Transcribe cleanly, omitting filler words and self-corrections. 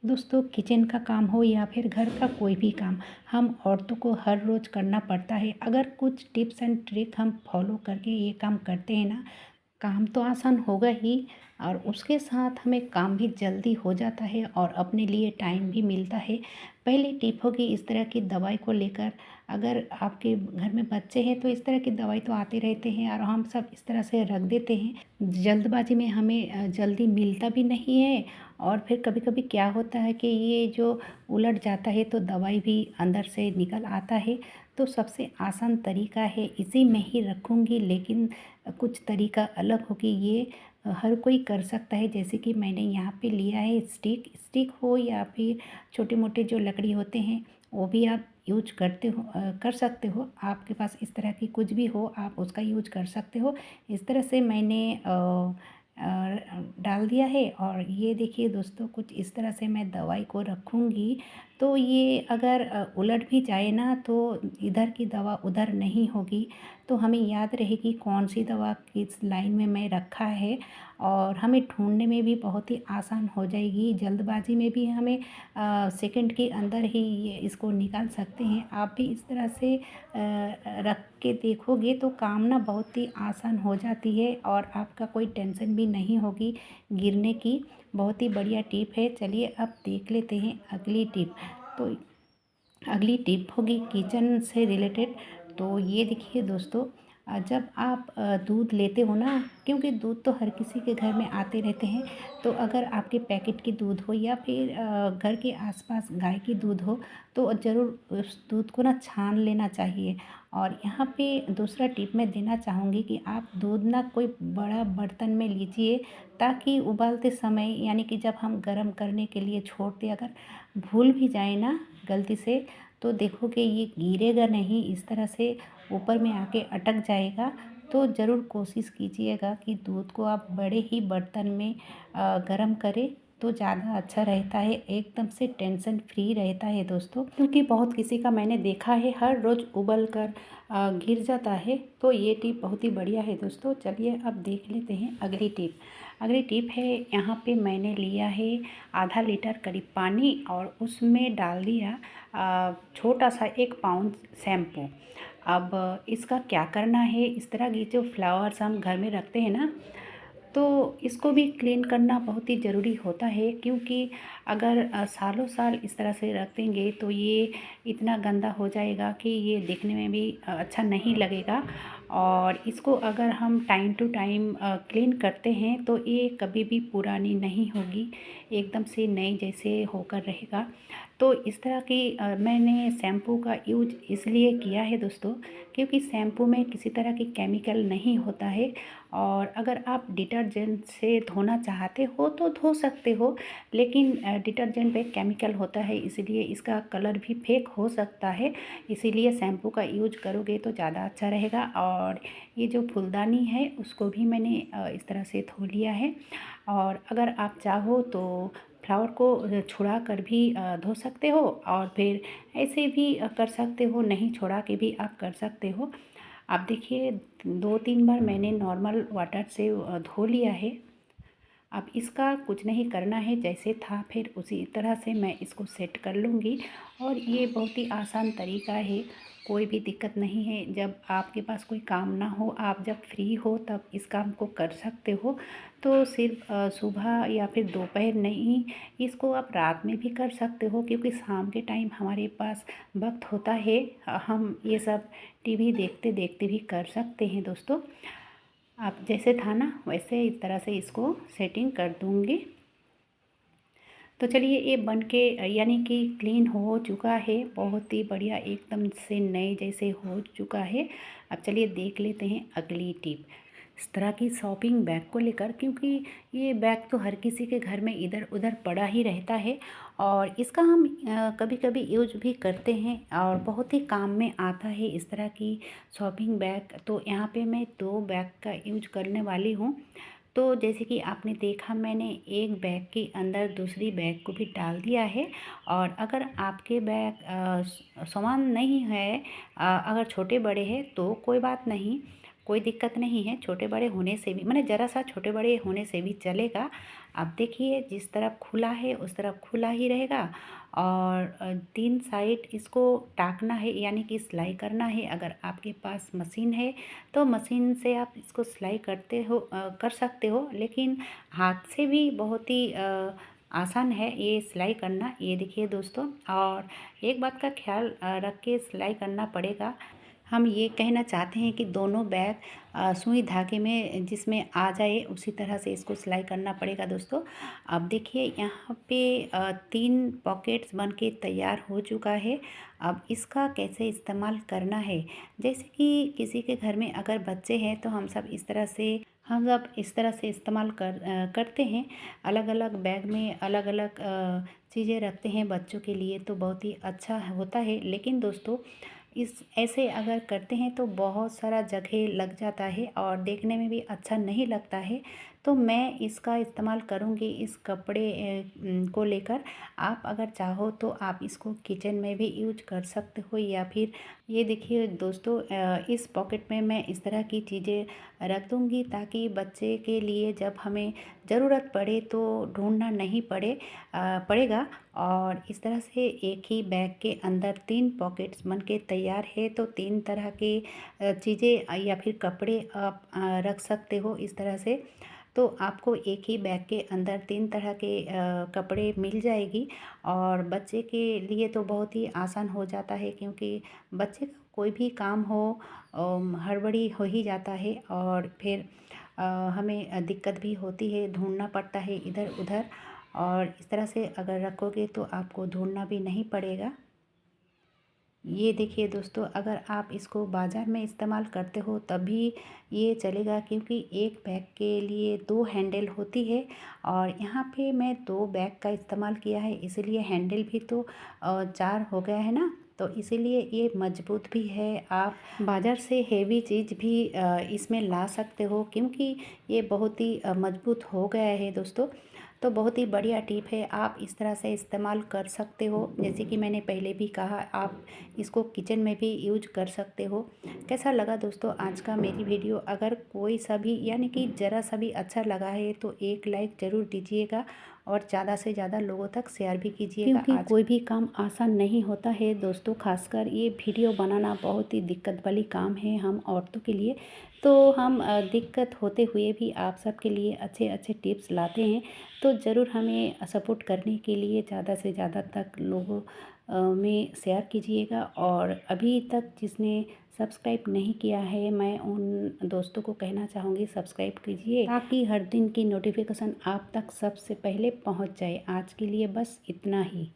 दोस्तों, किचन का काम हो या फिर घर का कोई भी काम, हम औरतों को हर रोज़ करना पड़ता है। अगर कुछ टिप्स एंड ट्रिक हम फॉलो करके ये काम करते हैं ना, काम तो आसान होगा ही और उसके साथ हमें काम भी जल्दी हो जाता है और अपने लिए टाइम भी मिलता है। पहली टिप होगी इस तरह की दवाई को लेकर, अगर आपके घर में बच्चे हैं तो इस तरह की दवाई तो आते रहते हैं और हम सब इस तरह से रख देते हैं। जल्दबाजी में हमें जल्दी मिलता भी नहीं है और फिर कभी-कभी क्या होता है कि ये जो उलट जाता है तो दवाई भी अंदर से निकल आता है। तो सबसे आसान तरीका है, इसी में ही रखूँगी, लेकिन कुछ तरीका अलग होगी। ये हर कोई कर सकता है। जैसे कि मैंने यहाँ पे लिया है स्टिक, स्टिक हो या फिर छोटे-मोटे जो लकड़ी होते हैं वो भी आप यूज़ कर सकते हो। आपके पास इस तरह की कुछ भी हो आप उसका यूज़ कर सकते हो। इस तरह से मैंने डाल दिया है और ये देखिए दोस्तों, कुछ इस तरह से मैं दवाई को रखूँगी। तो ये अगर उलट भी जाए ना तो इधर की दवा उधर नहीं होगी। तो हमें याद रहेगी कौन सी दवा किस लाइन में मैं रखा है और हमें ढूँढने में भी बहुत ही आसान हो जाएगी। जल्दबाजी में भी हमें सेकंड के अंदर ही ये इसको निकाल सकते हैं। आप भी इस तरह से रख के देखोगे तो काम ना बहुत ही आसान हो जाती है और आपका कोई टेंशन भी नहीं होगी गिरने की। बहुत ही बढ़िया टिप है। चलिए अब देख लेते हैं अगली टिप। तो अगली टिप होगी किचन से रिलेटेड। तो ये देखिए दोस्तों, जब आप दूध लेते हो ना, क्योंकि दूध तो हर किसी के घर में आते रहते हैं, तो अगर आपके पैकेट की दूध हो या फिर घर के आसपास गाय की दूध हो तो ज़रूर उस दूध को ना छान लेना चाहिए। और यहाँ पे दूसरा टिप मैं देना चाहूँगी कि आप दूध ना कोई बड़ा बर्तन में लीजिए, ताकि उबालते समय यानी कि जब हम गर्म करने के लिए छोड़ते, अगर भूल भी जाए ना गलती से, तो देखोगे ये गिरेगा नहीं, इस तरह से ऊपर में आके अटक जाएगा। तो ज़रूर कोशिश कीजिएगा कि दूध को आप बड़े ही बर्तन में गरम करें तो ज़्यादा अच्छा रहता है, एकदम से टेंशन फ्री रहता है दोस्तों। क्योंकि बहुत किसी का मैंने देखा है हर रोज़ उबल कर गिर जाता है। तो ये टिप बहुत ही बढ़िया है दोस्तों। चलिए अब देख लेते हैं अगली टिप। अगली टिप है, यहाँ पे मैंने लिया है आधा लीटर करीब पानी और उसमें डाल दिया छोटा सा 1 पाउंड शैम्पू। अब इसका क्या करना है, इस तरह की जो फ्लावर्स हम घर में रखते हैं ना, तो इसको भी क्लीन करना बहुत ही ज़रूरी होता है। क्योंकि अगर सालों साल इस तरह से रख देंगे तो ये इतना गंदा हो जाएगा कि ये देखने में भी अच्छा नहीं लगेगा। और इसको अगर हम टाइम टू टाइम क्लीन करते हैं तो ये कभी भी पुरानी नहीं होगी, एकदम से नई जैसे होकर रहेगा। तो इस तरह की मैंने शैम्पू का यूज इसलिए किया है दोस्तों, क्योंकि शैम्पू में किसी तरह की केमिकल नहीं होता है। और अगर आप डिटर्जेंट से धोना चाहते हो तो धो सकते हो, लेकिन डिटर्जेंट पे केमिकल होता है, इसलिए इसका कलर भी फेक हो सकता है। इसीलिए शैम्पू का यूज करोगे तो ज़्यादा अच्छा रहेगा। और ये जो फूलदानी है उसको भी मैंने इस तरह से धो लिया है। और अगर आप चाहो तो फ्लावर को छुड़ा कर भी धो सकते हो और फिर ऐसे भी कर सकते हो, नहीं छुड़ा के भी आप कर सकते हो। आप देखिए 2-3 बार मैंने नॉर्मल वाटर से धो लिया है। अब इसका कुछ नहीं करना है, जैसे था फिर उसी तरह से मैं इसको सेट कर लूँगी। और ये बहुत ही आसान तरीका है, कोई भी दिक्कत नहीं है। जब आपके पास कोई काम ना हो, आप जब फ्री हो तब इस काम को कर सकते हो। तो सिर्फ सुबह या फिर दोपहर नहीं, इसको आप रात में भी कर सकते हो, क्योंकि शाम के टाइम हमारे पास वक्त होता है। हम ये सब टीवी देखते देखते भी कर सकते हैं दोस्तों। आप जैसे था ना वैसे इस तरह से इसको सेटिंग कर दूँगी। तो चलिए ये बन के यानी कि क्लीन हो चुका है, बहुत ही बढ़िया एकदम से नए जैसे हो चुका है। अब चलिए देख लेते हैं अगली टिप इस तरह की शॉपिंग बैग को लेकर, क्योंकि ये बैग तो हर किसी के घर में इधर उधर पड़ा ही रहता है और इसका हम कभी कभी यूज भी करते हैं और बहुत ही काम में आता है इस तरह की शॉपिंग बैग। तो यहाँ पे मैं 2 बैग का यूज करने वाली हूँ। तो जैसे कि आपने देखा, मैंने एक बैग के अंदर दूसरी बैग को भी डाल दिया है। और अगर आपके बैग समान नहीं है, अगर छोटे बड़े हैं तो कोई बात नहीं, कोई दिक्कत नहीं है। छोटे बड़े होने से भी, माने ज़रा सा छोटे बड़े होने से भी चलेगा। अब देखिए जिस तरफ खुला है उस तरफ खुला ही रहेगा और 3 साइड इसको टाँकना है यानी कि सिलाई करना है। अगर आपके पास मशीन है तो मशीन से आप इसको सिलाई कर सकते हो, लेकिन हाथ से भी बहुत ही आसान है ये सिलाई करना। ये देखिए दोस्तों, और एक बात का ख्याल रख के सिलाई करना पड़ेगा। हम ये कहना चाहते हैं कि दोनों बैग सुई धागे में जिसमें आ जाए उसी तरह से इसको सिलाई करना पड़ेगा दोस्तों। अब देखिए यहाँ पे 3 पॉकेट्स बन के तैयार हो चुका है। अब इसका कैसे इस्तेमाल करना है, जैसे कि किसी के घर में अगर बच्चे हैं तो हम सब इस तरह से इस्तेमाल करते हैं। अलग अलग बैग में अलग अलग चीज़ें रखते हैं बच्चों के लिए, तो बहुत ही अच्छा होता है। लेकिन दोस्तों इस ऐसे अगर करते हैं तो बहुत सारा जगह लग जाता है और देखने में भी अच्छा नहीं लगता है। तो मैं इसका इस्तेमाल करूँगी इस कपड़े को लेकर। आप अगर चाहो तो आप इसको किचन में भी यूज कर सकते हो, या फिर ये देखिए दोस्तों, इस पॉकेट में मैं इस तरह की चीज़ें रख दूँगी ताकि बच्चे के लिए जब हमें ज़रूरत पड़े तो ढूंढना नहीं पड़ेगा। और इस तरह से एक ही बैग के अंदर 3 पॉकेट्स बन के तैयार है। तो 3 तरह के चीज़ें या फिर कपड़े आप रख सकते हो इस तरह से। तो आपको एक ही बैग के अंदर 3 तरह के कपड़े मिल जाएगी। और बच्चे के लिए तो बहुत ही आसान हो जाता है, क्योंकि बच्चे का कोई भी काम हो हड़बड़ी हो ही जाता है, और फिर हमें दिक्कत भी होती है, ढूंढना पड़ता है इधर उधर। और इस तरह से अगर रखोगे तो आपको ढूंढना भी नहीं पड़ेगा। ये देखिए दोस्तों, अगर आप इसको बाज़ार में इस्तेमाल करते हो तभी ये चलेगा, क्योंकि एक बैग के लिए 2 हैंडल होती है। और यहाँ पे मैं 2 बैग का इस्तेमाल किया है, इसीलिए हैंडल भी तो 4 हो गया है ना। तो इसीलिए ये मजबूत भी है। आप बाज़ार से हेवी चीज़ भी इसमें ला सकते हो, क्योंकि ये बहुत ही मजबूत हो गया है दोस्तों। तो बहुत ही बढ़िया टिप है, आप इस तरह से इस्तेमाल कर सकते हो। जैसे कि मैंने पहले भी कहा, आप इसको किचन में भी यूज कर सकते हो। कैसा लगा दोस्तों आज का मेरी वीडियो? अगर कोई सा भी यानी कि ज़रा सा भी अच्छा लगा है तो एक लाइक ज़रूर दीजिएगा और ज़्यादा से ज़्यादा लोगों तक शेयर भी कीजिएगा। क्योंकि आज कोई भी काम आसान नहीं होता है दोस्तों, खासकर ये वीडियो बनाना बहुत ही दिक्कत वाली काम है हम औरतों के लिए। तो हम दिक्कत होते हुए भी आप सबके लिए अच्छे अच्छे टिप्स लाते हैं। तो ज़रूर हमें सपोर्ट करने के लिए ज़्यादा से ज़्यादा तक लोगों में शेयर कीजिएगा। और अभी तक जिसने सब्सक्राइब नहीं किया है, मैं उन दोस्तों को कहना चाहूँगी सब्सक्राइब कीजिए, ताकि हर दिन की नोटिफिकेशन आप तक सबसे पहले पहुँच जाए। आज के लिए बस इतना ही।